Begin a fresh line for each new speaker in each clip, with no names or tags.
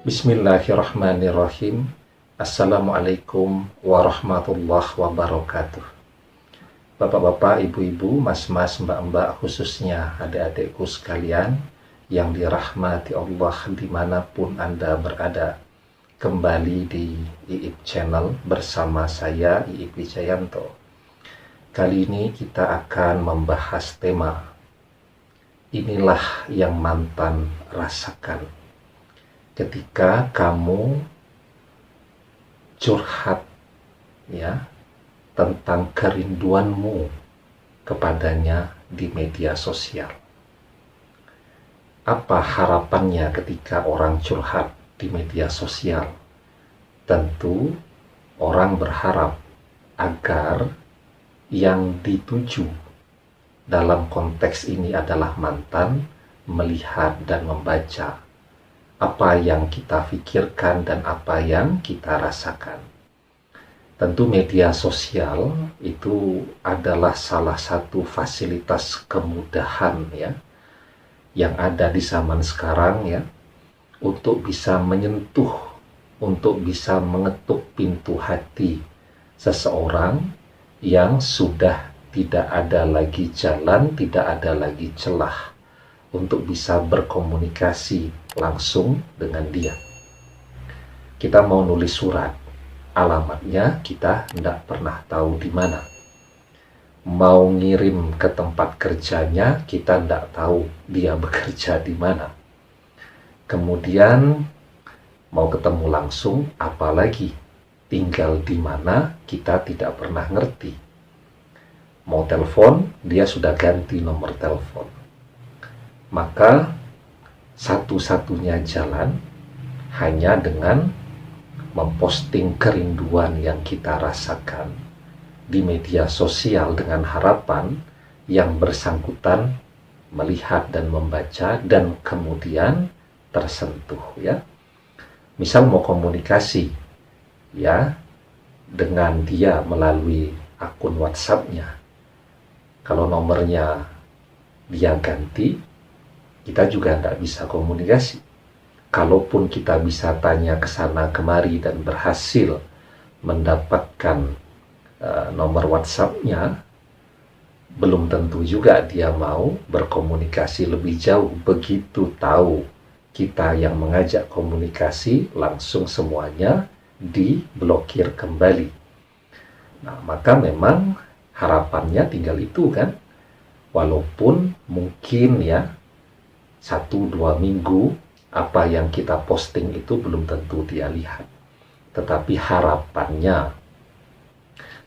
Bismillahirrahmanirrahim. Assalamualaikum warahmatullahi wabarakatuh. Bapak-bapak, ibu-ibu, mas-mas, mbak-mbak, khususnya adik-adikku sekalian yang dirahmati Allah dimanapun Anda berada. Kembali di IIP Channel bersama saya, IIP Wijayanto. Kali ini kita akan membahas tema inilah yang mantan rasakan. Ketika kamu curhat ya tentang kerinduanmu kepadanya di media sosial. Apa harapannya ketika orang curhat di media sosial? Tentu orang berharap agar yang dituju dalam konteks ini adalah mantan melihat dan membaca apa yang kita pikirkan dan apa yang kita rasakan. Tentu media sosial itu adalah salah satu fasilitas kemudahan ya yang ada di zaman sekarang ya untuk bisa menyentuh, untuk bisa mengetuk pintu hati seseorang yang sudah tidak ada lagi jalan, tidak ada lagi celah untuk bisa berkomunikasi langsung dengan dia. Kita mau nulis surat, alamatnya kita tidak pernah tahu di mana. Mau ngirim ke tempat kerjanya, kita tidak tahu dia bekerja di mana. Kemudian mau ketemu langsung, apalagi tinggal di mana kita tidak pernah ngerti. Mau telepon, dia sudah ganti nomor telepon. Maka satu-satunya jalan hanya dengan memposting kerinduan yang kita rasakan di media sosial dengan harapan yang bersangkutan melihat dan membaca dan kemudian tersentuh ya. Misal mau komunikasi ya dengan dia melalui akun WhatsApp-nya. Kalau nomornya dia ganti, kita juga tidak bisa komunikasi. Kalaupun kita bisa tanya ke sana kemari dan berhasil mendapatkan nomor WhatsApp-nya, belum tentu juga dia mau berkomunikasi lebih jauh. Begitu tahu kita yang mengajak komunikasi, langsung semuanya diblokir kembali. Nah, maka memang harapannya tinggal itu kan. Walaupun mungkin ya 1-2 minggu apa yang kita posting itu belum tentu dia lihat. Tetapi harapannya,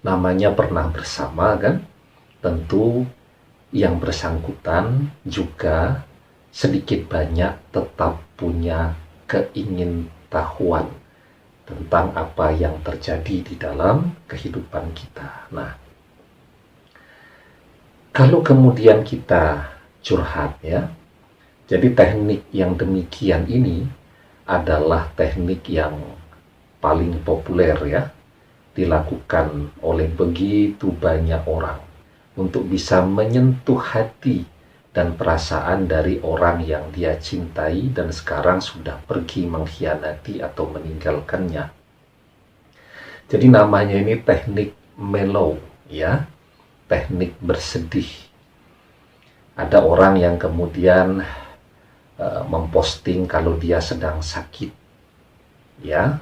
namanya pernah bersama kan, tentu yang bersangkutan juga sedikit banyak tetap punya keingintahuan tentang apa yang terjadi di dalam kehidupan kita. Nah, kalau kemudian kita curhat ya, jadi teknik yang demikian ini adalah teknik yang paling populer ya, dilakukan oleh begitu banyak orang untuk bisa menyentuh hati dan perasaan dari orang yang dia cintai dan sekarang sudah pergi mengkhianati atau meninggalkannya. Jadi namanya ini teknik mellow ya, teknik bersedih. Ada orang yang kemudian memposting kalau dia sedang sakit ya,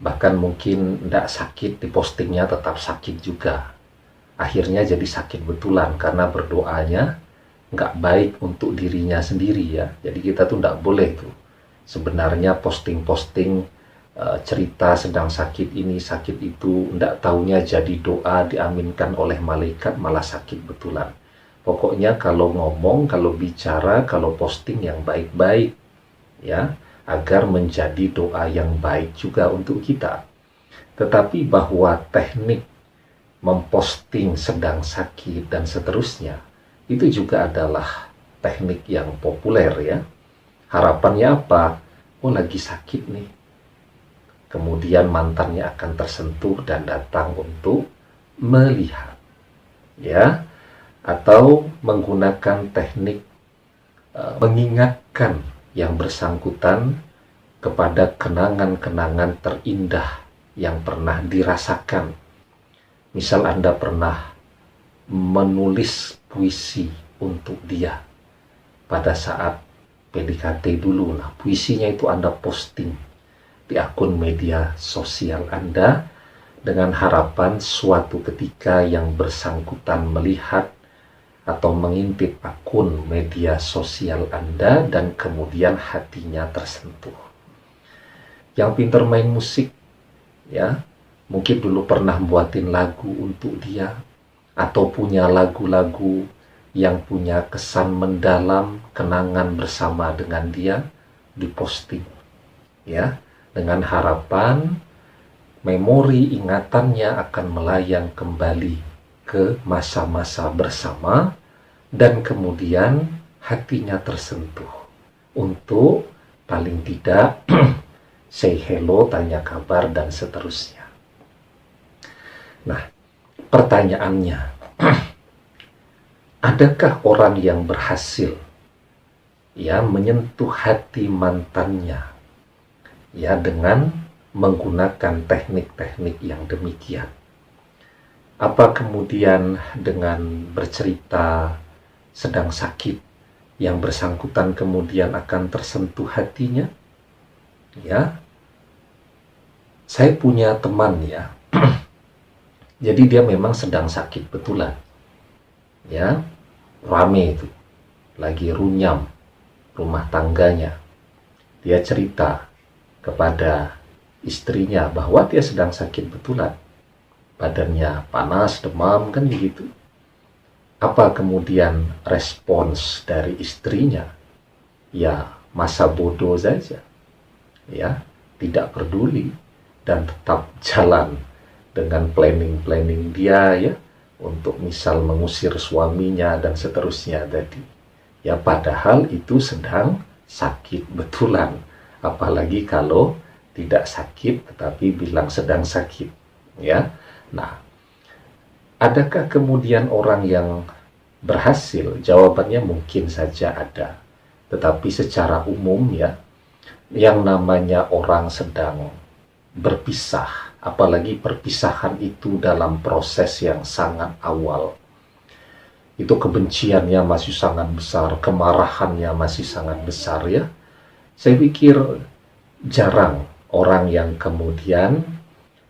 bahkan mungkin tidak sakit, dipostingnya tetap sakit juga, akhirnya jadi sakit betulan karena berdoanya nggak baik untuk dirinya sendiri ya. Jadi kita tuh nggak boleh tuh sebenarnya posting-posting cerita sedang sakit ini sakit itu, nggak taunya jadi doa diaminkan oleh malaikat malah sakit betulan. Pokoknya kalau ngomong, kalau bicara, kalau posting yang baik-baik ya, agar menjadi doa yang baik juga untuk kita. Tetapi bahwa teknik memposting sedang sakit dan seterusnya itu juga adalah teknik yang populer ya. Harapannya apa? Oh, lagi sakit nih. Kemudian mantannya akan tersentuh dan datang untuk melihat ya, atau menggunakan teknik mengingatkan yang bersangkutan kepada kenangan-kenangan terindah yang pernah dirasakan. Misal Anda pernah menulis puisi untuk dia pada saat PDKT dulu. Nah, puisinya itu Anda posting di akun media sosial Anda dengan harapan suatu ketika yang bersangkutan melihat atau mengintip akun media sosial Anda dan kemudian hatinya tersentuh. Yang pintar main musik, ya, mungkin dulu pernah buatin lagu untuk dia, atau punya lagu-lagu yang punya kesan mendalam, kenangan bersama dengan dia, diposting, ya, dengan harapan memori ingatannya akan melayang kembali ke masa-masa bersama, dan kemudian hatinya tersentuh untuk paling tidak say hello, tanya kabar, dan seterusnya. Nah, pertanyaannya, adakah orang yang berhasil ya menyentuh hati mantannya ya dengan menggunakan teknik-teknik yang demikian? Apa kemudian dengan bercerita sedang sakit yang bersangkutan kemudian akan tersentuh hatinya? Ya, saya punya teman ya, jadi dia memang sedang sakit betulan, ya, rame itu, lagi runyam rumah tangganya. Dia cerita kepada istrinya bahwa dia sedang sakit betulan, badannya panas, demam, kan begitu. Apa kemudian respons dari istrinya? Ya, masa bodoh saja, ya, tidak peduli dan tetap jalan dengan planning dia ya untuk misal mengusir suaminya dan seterusnya tadi. Ya, padahal itu sedang sakit betulan. Apalagi kalau tidak sakit tetapi bilang sedang sakit, ya. Nah, adakah kemudian orang yang berhasil? Jawabannya mungkin saja ada. Tetapi secara umum ya, yang namanya orang sedang berpisah, apalagi perpisahan itu dalam proses yang sangat awal, itu kebenciannya masih sangat besar, kemarahannya masih sangat besar ya. Saya pikir jarang orang yang kemudian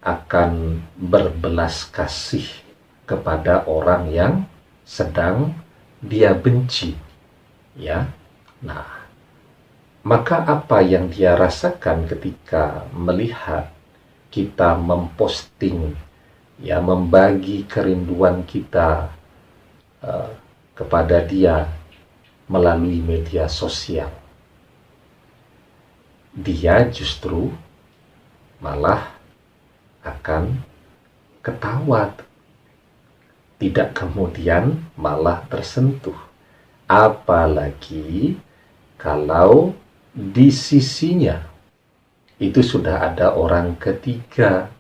akan berbelas kasih kepada orang yang sedang dia benci, ya. Nah, maka apa yang dia rasakan ketika melihat kita memposting, ya, membagi kerinduan kita kepada dia melalui media sosial? Dia justru malah akan ketawa, tidak kemudian malah tersentuh. Apalagi kalau di sisinya itu sudah ada orang ketiga,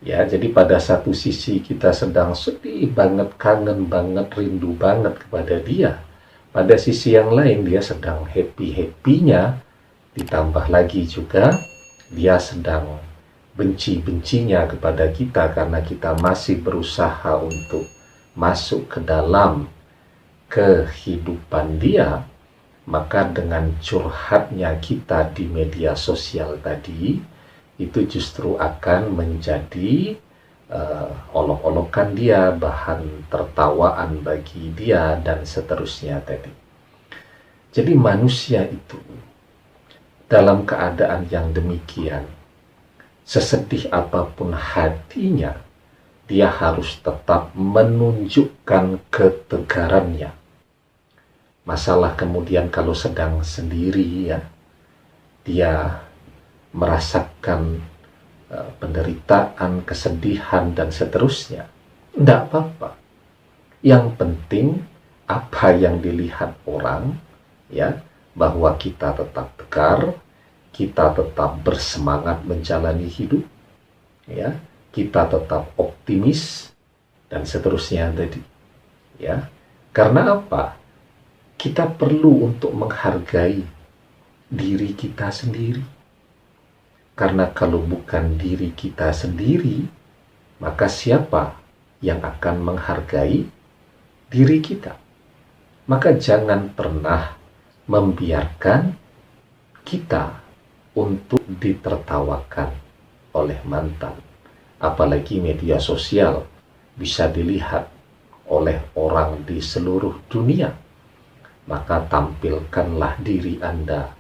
ya. Jadi pada satu sisi kita sedang sedih banget, kangen banget, rindu banget kepada dia. Pada sisi yang lain dia sedang happy-happynya, ditambah lagi juga dia sedang benci-bencinya kepada kita karena kita masih berusaha untuk masuk ke dalam kehidupan dia. Maka dengan curhatnya kita di media sosial tadi, itu justru akan menjadi olok-olokan dia, bahan tertawaan bagi dia, dan seterusnya tadi. Jadi manusia itu dalam keadaan yang demikian, sesedih apapun hatinya, dia harus tetap menunjukkan ketegarannya. Masalah kemudian kalau sedang sendiri ya, dia merasakan penderitaan, kesedihan, dan seterusnya, tidak apa-apa. Yang penting apa yang dilihat orang, ya, bahwa kita tetap tegar, kita tetap bersemangat menjalani hidup, ya, kita tetap optimis, dan seterusnya tadi, ya. Karena apa? Kita perlu untuk menghargai diri kita sendiri. Karena kalau bukan diri kita sendiri, maka siapa yang akan menghargai diri kita? Maka jangan pernah membiarkan kita untuk ditertawakan oleh mantan. Apalagi media sosial bisa dilihat oleh orang di seluruh dunia. Maka tampilkanlah diri Anda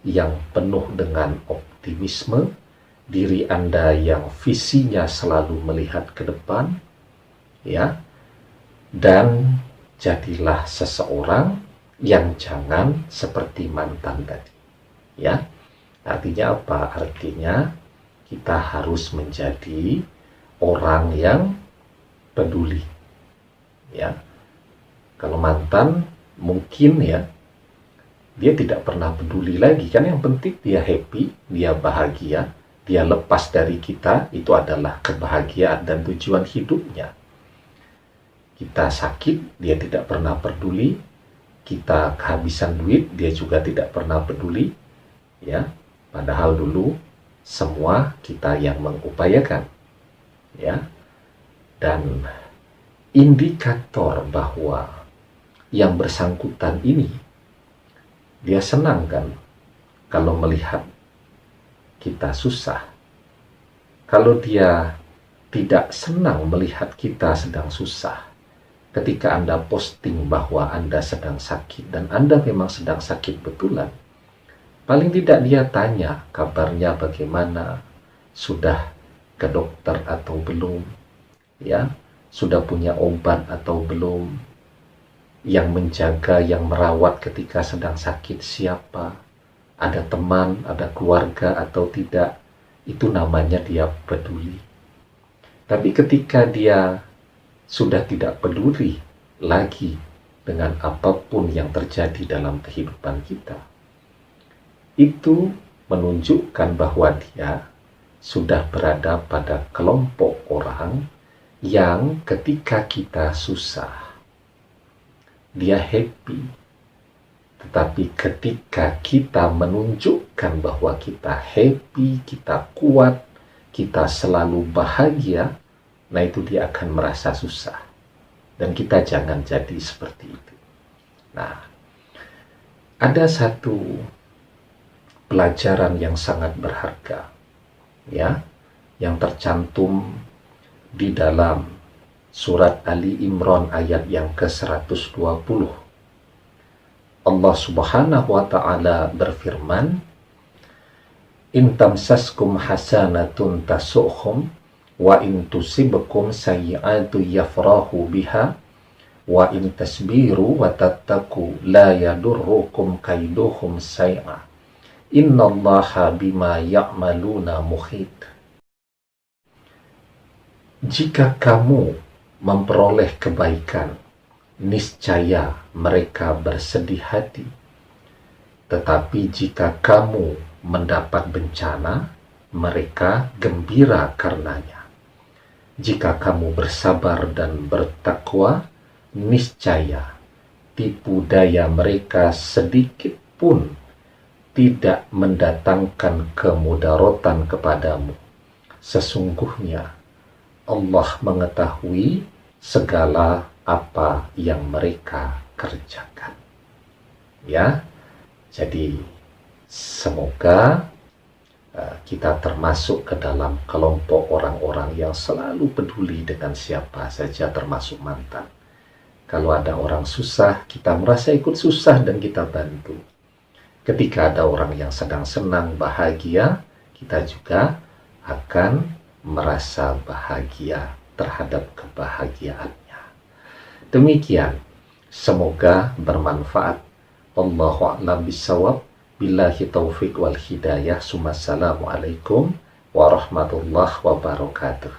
yang penuh dengan optimisme, diri Anda yang visinya selalu melihat ke depan, ya, dan jadilah seseorang yang jangan seperti mantan tadi, ya. Artinya apa? Artinya kita harus menjadi orang yang peduli, ya. Kalau mantan mungkin ya dia tidak pernah peduli lagi, kan yang penting dia happy, dia bahagia, dia lepas dari kita, itu adalah kebahagiaan dan tujuan hidupnya. Kita sakit, dia tidak pernah peduli. Kita kehabisan duit, dia juga tidak pernah peduli, ya. Padahal dulu semua kita yang mengupayakan, ya. Dan indikator bahwa yang bersangkutan ini dia senang kan kalau melihat kita susah. Kalau dia tidak senang melihat kita sedang susah, ketika Anda posting bahwa Anda sedang sakit dan Anda memang sedang sakit betulan, paling tidak dia tanya kabarnya bagaimana, sudah ke dokter atau belum, ya, sudah punya obat atau belum, yang menjaga, yang merawat ketika sedang sakit siapa, ada teman, ada keluarga atau tidak, itu namanya dia peduli. Tapi ketika dia sudah tidak peduli lagi dengan apapun yang terjadi dalam kehidupan kita, itu menunjukkan bahwa dia sudah berada pada kelompok orang yang ketika kita susah, dia happy. Tetapi ketika kita menunjukkan bahwa kita happy, kita kuat, kita selalu bahagia, nah itu dia akan merasa susah. Dan kita jangan jadi seperti itu. Nah, ada satu pelajaran yang sangat berharga, ya, yang tercantum di dalam Surat Ali Imran ayat yang ke-120. Allah Subhanahu wa ta'ala berfirman, "In tamsaskum hasanatun tasukhum wa in tusibkum sayyi'atu yafrahu biha wa in tasbiru wa tattaqu la yadurrukum kaiduhum say'a innallaha bima ya'maluna muhit." Jika kamu memperoleh kebaikan, niscaya mereka bersedih hati. Tetapi jika kamu mendapat bencana, mereka gembira karenanya. Jika kamu bersabar dan bertakwa, niscaya tipu daya mereka sedikit pun tidak mendatangkan kemudaratan kepadamu. Sesungguhnya Allah mengetahui segala apa yang mereka kerjakan. Ya, jadi semoga kita termasuk ke dalam kelompok orang-orang yang selalu peduli dengan siapa saja, termasuk mantan. Kalau ada orang susah, kita merasa ikut susah dan kita bantu. Ketika ada orang yang sedang senang, bahagia, kita juga akan merasa bahagia terhadap kebahagiaannya. Demikian, semoga bermanfaat. Wallahu a'lam bishawab. Billahi taufiq wal hidayah. Assalamualaikum warahmatullahi wabarakatuh.